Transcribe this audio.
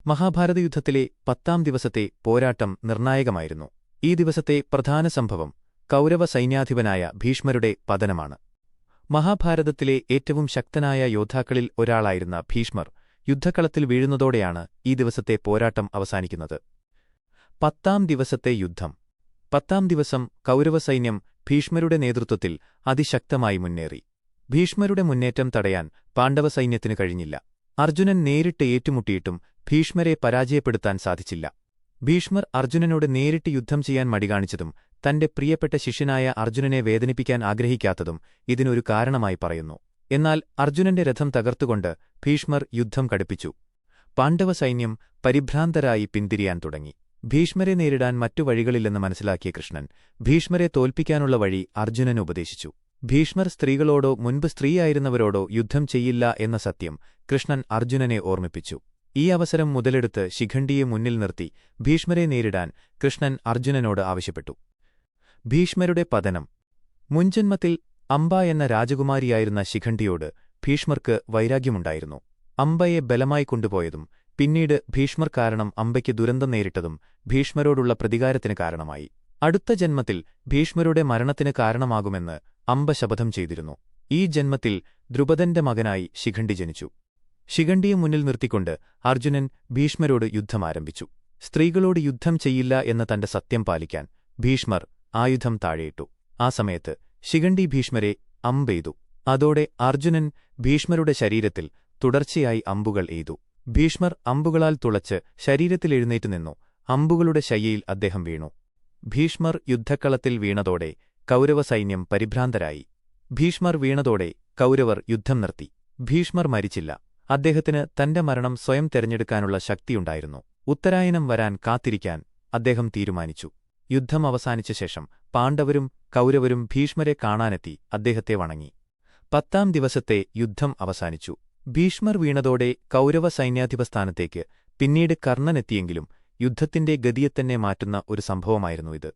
മഹാഭാരതയുദ്ധത്തിലെ 10-ാം ദിവസത്തെ പോരാട്ടം നിർണായകമായിരുന്നു. ഈ ദിവസത്തെ പ്രധാന സംഭവം കൗരവ സൈന്യാധിപനായ ഭീഷ്മരുടെ പതനമാണ്. മഹാഭാരതത്തിലെ ഏറ്റവും ശക്തനായ യോദ്ധാക്കളിൽ ഒരാളായിരുന്ന ഭീഷ്മർ യുദ്ധക്കളത്തിൽ വീഴുന്നതോടെയാണ് ഈ ദിവസത്തെ പോരാട്ടം അവസാനിക്കുന്നത്. 10-ാം ദിവസത്തെ യുദ്ധം. 10-ാം ദിവസം കൗരവസൈന്യം ഭീഷ്മരുടെ നേതൃത്വത്തിൽ അതിശക്തമായി മുന്നേറി. ഭീഷ്മരുടെ മുന്നേറ്റം തടയാൻ പാണ്ഡവസൈന്യത്തിനു കഴിഞ്ഞില്ല. അർജുനൻ നേരിട്ട് ഏറ്റുമുട്ടിയിട്ടും ഭീഷ്മരെ പരാജയപ്പെടുത്താൻ സാധിച്ചില്ല. ഭീഷ്മർ അർജുനനോട് നേരിട്ട് യുദ്ധം ചെയ്യാൻ മടികാണിച്ചതും തന്റെ പ്രിയപ്പെട്ട ശിഷ്യനായ അർജുനനെ വേദനിപ്പിക്കാൻ ആഗ്രഹിക്കാത്തതും ഇതിനൊരു കാരണമായി പറയുന്നു. എന്നാൽ അർജുനന്റെ രഥം തകർത്തുകൊണ്ട് ഭീഷ്മർ യുദ്ധം കടുപ്പിച്ചു. പാണ്ഡവസൈന്യം പരിഭ്രാന്തരായി പിന്തിരിയാൻ തുടങ്ങി. ഭീഷ്മരെ നേരിടാൻ മറ്റു വഴികളില്ലെന്ന് മനസ്സിലാക്കിയ കൃഷ്ണൻ ഭീഷ്മരെ തോൽപ്പിക്കാനുള്ള വഴി അർജുനന് ഉപദേശിച്ചു. ഭീഷ്മർ സ്ത്രീകളോടോ മുൻപ് സ്ത്രീയായിരുന്നവരോടോ യുദ്ധം ചെയ്യില്ല എന്ന സത്യം കൃഷ്ണൻ അർജുനനെ ഓർമ്മിപ്പിച്ചു. ഈ അവസരം മുതലെടുത്ത് ശിഖണ്ഡിയെ മുന്നിൽ നിർത്തി ഭീഷ്മരെ നേരിടാൻ കൃഷ്ണൻ അർജുനനോട് ആവശ്യപ്പെട്ടു. ഭീഷ്മരുടെ പതനം. മുൻജന്മത്തിൽ അംബ എന്ന രാജകുമാരിയായിരുന്ന ശിഖണ്ഡിയോട് ഭീഷ്മർക്ക് വൈരാഗ്യമുണ്ടായിരുന്നു. അംബയെ ബലമായി കൊണ്ടുപോയതും പിന്നീട് ഭീഷ്മർ കാരണം അംബയ്ക്ക് ദുരന്തം നേരിട്ടതും ഭീഷ്മരോടുള്ള പ്രതികാരത്തിന് കാരണമായി. അടുത്ത ജന്മത്തിൽ ഭീഷ്മരുടെ മരണത്തിന് കാരണമാകുമെന്ന് അംബ ശപഥം ചെയ്തിരുന്നു. ഈ ജന്മത്തിൽ ദ്രുപദന്റെ മകനായി ശിഖണ്ഡി ജനിച്ചു. ശിഖണ്ഡിയെ മുന്നിൽ നിർത്തിക്കൊണ്ട് അർജുനൻ ഭീഷ്മരോട് യുദ്ധമാരംഭിച്ചു. സ്ത്രീകളോട് യുദ്ധം ചെയ്യില്ല എന്ന തന്റെ സത്യം പാലിക്കാൻ ഭീഷ്മർ ആയുധം താഴെയിട്ടു. ആ സമയത്ത് ശിഖണ്ഡി ഭീഷ്മരെ അമ്പെയ്തു. അതോടെ അർജുനൻ ഭീഷ്മരുടെ ശരീരത്തിൽ തുടർച്ചയായി അമ്പുകൾ എയ്തു. ഭീഷ്മർ അമ്പുകളാൽ തുളച്ച് ശരീരത്തിൽ എഴുന്നേറ്റു നിന്നു. അമ്പുകളുടെ ശയ്യയിൽ അദ്ദേഹം വീണു. ഭീഷ്മർ യുദ്ധക്കളത്തിൽ വീണതോടെ കൗരവസൈന്യം പരിഭ്രാന്തരായി. ഭീഷ്മർ വീണതോടെ കൗരവർ യുദ്ധം നിർത്തി. ഭീഷ്മർ മരിച്ചില്ല. അദ്ദേഹത്തിന് തന്റെ മരണം സ്വയം തെരഞ്ഞെടുക്കാനുള്ള ശക്തിയുണ്ടായിരുന്നു. ഉത്തരായനം വരാൻ കാത്തിരിക്കാൻ അദ്ദേഹം തീരുമാനിച്ചു. യുദ്ധം അവസാനിച്ച ശേഷം പാണ്ഡവരും കൗരവരും ഭീഷ്മരെ കാണാനെത്തി അദ്ദേഹത്തെ വണങ്ങി. 10-ാം ദിവസത്തെ യുദ്ധം അവസാനിച്ചു. ഭീഷ്മർ വീണതോടെ കൗരവ സൈന്യാധിപസ്ഥാനത്തേക്ക് പിന്നീട് കർണനെത്തിയെങ്കിലും യുദ്ധത്തിന്റെ ഗതിയെത്തന്നെ മാറ്റുന്ന ഒരു സംഭവമായിരുന്നു ഇത്.